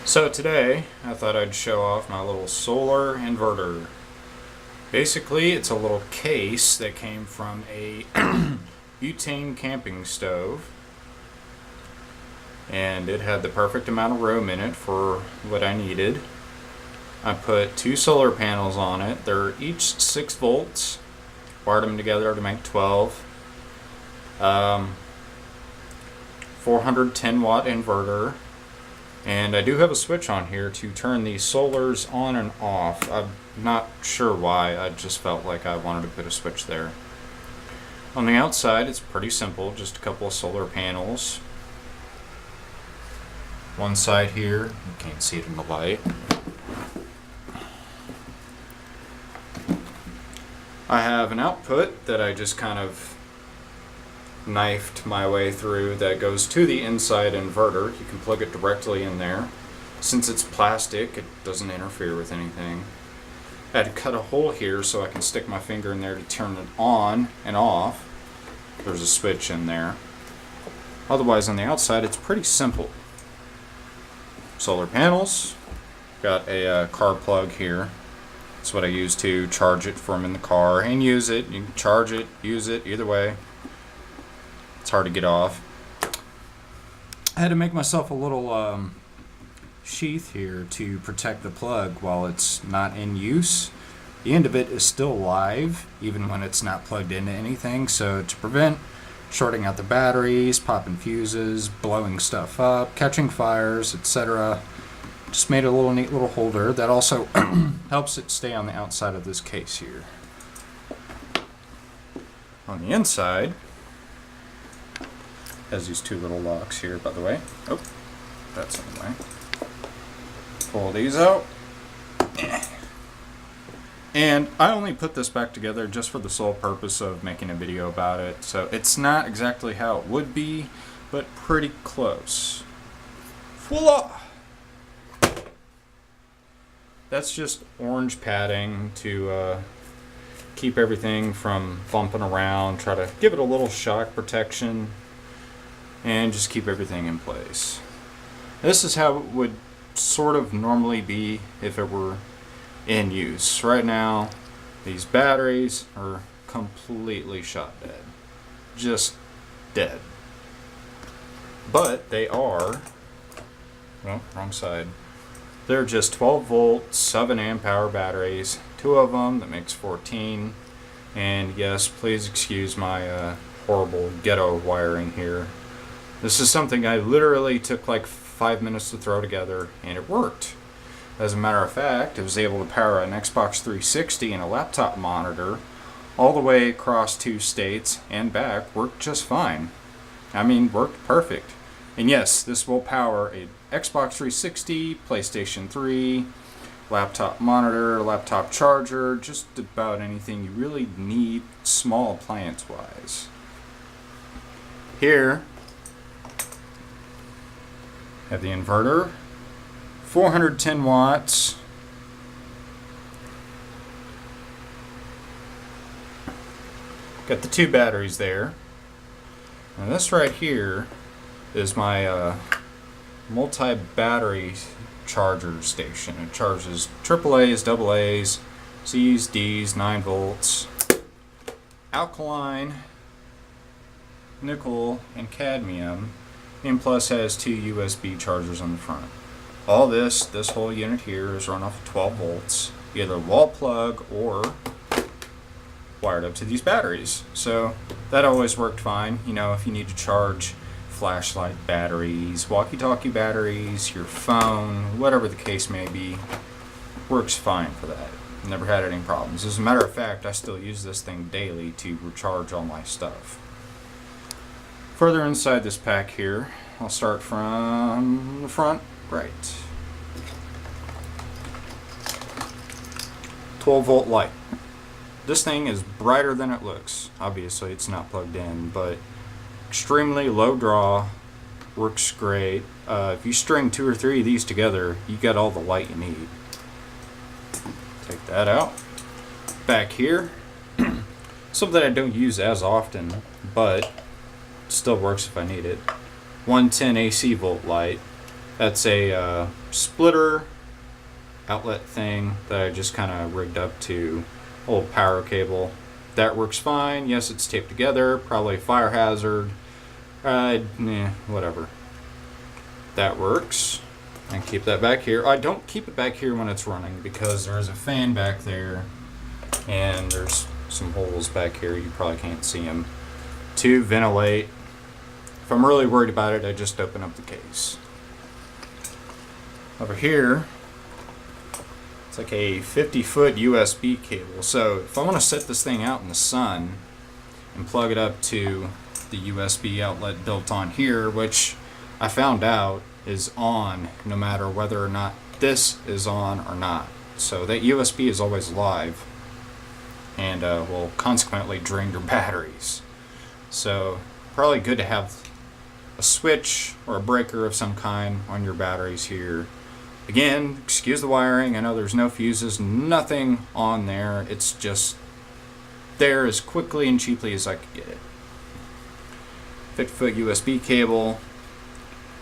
So today, I thought I'd show off my little solar inverter. Basically, it's a little case that came from a butane camping stove. And it had the perfect amount of room in it for what I needed. I put two solar panels on it. They're each 6 volts. Wired them together to make 12. 410 watt inverter. And I do have a switch on here to turn these solars on and off. I'm not sure why, I just felt like I wanted to put a switch there. On the outside, it's pretty simple, just a couple of solar panels. One side here, you can't see it in the light. I have an output that I just kind of knifed my way through that goes to the inside inverter. You can plug it directly in there. Since it's plastic, it doesn't interfere with anything. I had to cut a hole here so I can stick my finger in there to turn it on and off. There's a switch in there. Otherwise, on the outside, it's pretty simple. Solar panels. Got a car plug here. That's what I use to charge it from in the car and use it. You can charge it, use it, either way. It's hard to get off. I had to make myself a little sheath here to protect the plug while it's not in use. The end of it is still live even when it's not plugged into anything, so to prevent shorting out the batteries, popping fuses, blowing stuff up, catching fires, etc. Just made a little neat little holder that also helps it stay on the outside of this case here. On the inside has these two little locks here, by the way. Oh, that's in the way. Pull these out. And I only put this back together just for the sole purpose of making a video about it. So it's not exactly how it would be, but pretty close. Voila! That's just orange padding to keep everything from bumping around, try to give it a little shock protection, and just keep everything in place. This is how it would sort of normally be if it were in use. Right now, these batteries are completely shot dead. Just dead. But they are, well, wrong side. They're just 12 volt, 7 amp hour batteries. 2 of them, that makes 14. And yes, please excuse my horrible ghetto wiring here. This is something I literally took like 5 minutes to throw together, and it worked. As a matter of fact, I was able to power an Xbox 360 and a laptop monitor all the way across 2 states and back. Worked just fine. I mean, worked perfect. And yes, this will power a Xbox 360, PlayStation 3, laptop monitor, laptop charger, just about anything you really need small appliance-wise. Here, have the inverter, 410 watts. Got the 2 batteries there. And this right here is my multi-battery charger station. It charges AAAs, AA's, C's, D's, 9 volts, alkaline, nickel, and cadmium. And plus has 2 USB chargers on the front. All this whole unit here is run off of 12 volts, either wall plug or wired up to these batteries. So that always worked fine. You know, if you need to charge flashlight batteries, walkie-talkie batteries, your phone, whatever the case may be, works fine for that. Never had any problems. As a matter of fact, I still use this thing daily to recharge all my stuff. Further inside this pack here, I'll start from the front right. 12 volt light. This thing is brighter than it looks. Obviously it's not plugged in, but extremely low draw, works great. If you string 2 or 3 of these together, you get all the light you need. Take that out. Back here, something I don't use as often, but still works if I need it. 110 AC volt light. That's a splitter outlet thing that I just kind of rigged up to old power cable. That works fine. Yes, it's taped together, probably a fire hazard. Whatever. That works. And keep that back here. I don't keep it back here when it's running because there's a fan back there and there's some holes back here. You probably can't see them. To ventilate. If I'm really worried about it, I just open up the case. Over here, it's like a 50-foot USB cable. So if I want to set this thing out in the sun and plug it up to the USB outlet built on here, which I found out is on no matter whether or not this is on or not. So that USB is always live and will consequently drain your batteries. So probably good to have a switch or a breaker of some kind on your batteries here. Again, excuse the wiring. I know there's no fuses, nothing on there. It's just there as quickly and cheaply as I could get it. 50-foot USB cable.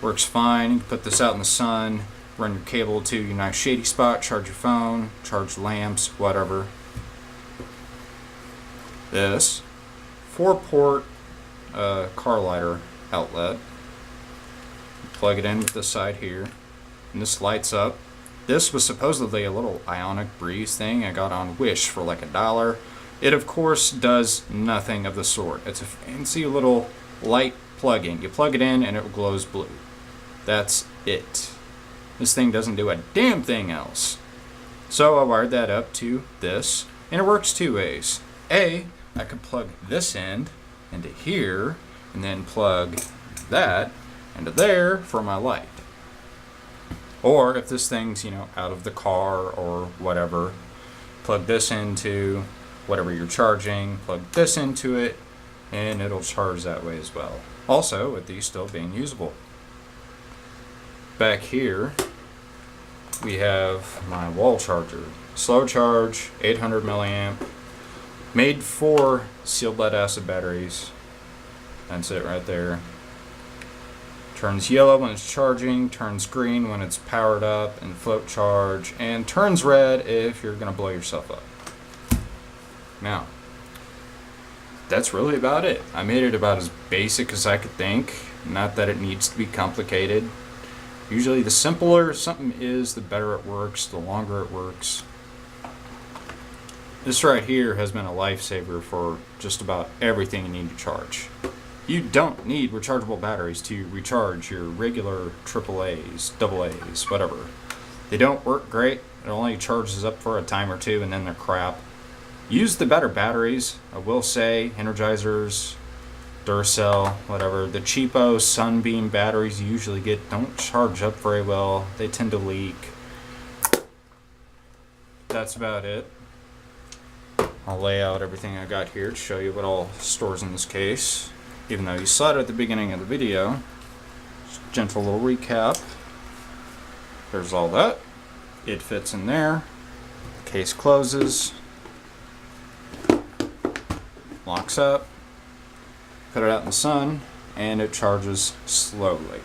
Works fine. You can put this out in the sun, run your cable to your nice shady spot, charge your phone, charge lamps, whatever. This 4-port car lighter outlet. Plug it in with this side here, and this lights up. This was supposedly a little ionic breeze thing I got on Wish for like $1. It of course does nothing of the sort. It's a fancy little light plug-in. You plug it in and it glows blue. That's it. This thing doesn't do a damn thing else. So I wired that up to this, and it works two ways. I could plug this end into here, and then plug that into there for my light. Or if this thing's, out of the car or whatever, plug this into whatever you're charging, plug this into it, and it'll charge that way as well. Also, with these still being usable. Back here, we have my wall charger. Slow charge, 800 milliamp, made for sealed lead acid batteries. That's it right there. Turns yellow when it's charging, turns green when it's powered up and float charge, and turns red if you're going to blow yourself up. Now, that's really about it. I made it about as basic as I could think. Not that it needs to be complicated. Usually the simpler something is, the better it works, the longer it works. This right here has been a lifesaver for just about everything you need to charge. You don't need rechargeable batteries to recharge your regular AAAs, AAs, whatever. They don't work great. It only charges up for a time or two and then they're crap. Use the better batteries, I will say, Energizers, Duracell, whatever. The cheapo Sunbeam batteries you usually get don't charge up very well. They tend to leak. That's about it. I'll lay out everything I got here to show you what all stores in this case. Even though you saw it at the beginning of the video. Just a gentle little recap. There's all that. It fits in there. The case closes. Locks up. Put it out in the sun, and it charges slowly.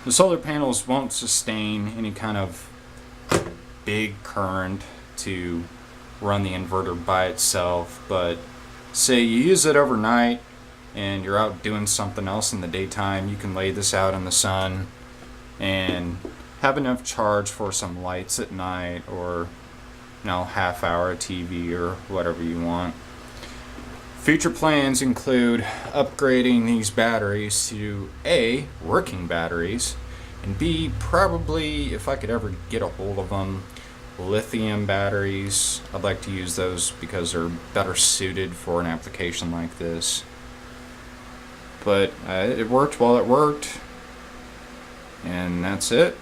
The solar panels won't sustain any kind of big current to run the inverter by itself, but say you use it overnight and you're out doing something else in the daytime, you can lay this out in the sun and have enough charge for some lights at night, or half hour of TV or whatever you want. Future plans include upgrading these batteries to A, working batteries, and B, probably, if I could ever get a hold of them, lithium batteries. I'd like to use those because they're better suited for an application like this. But it worked while it worked, and that's it.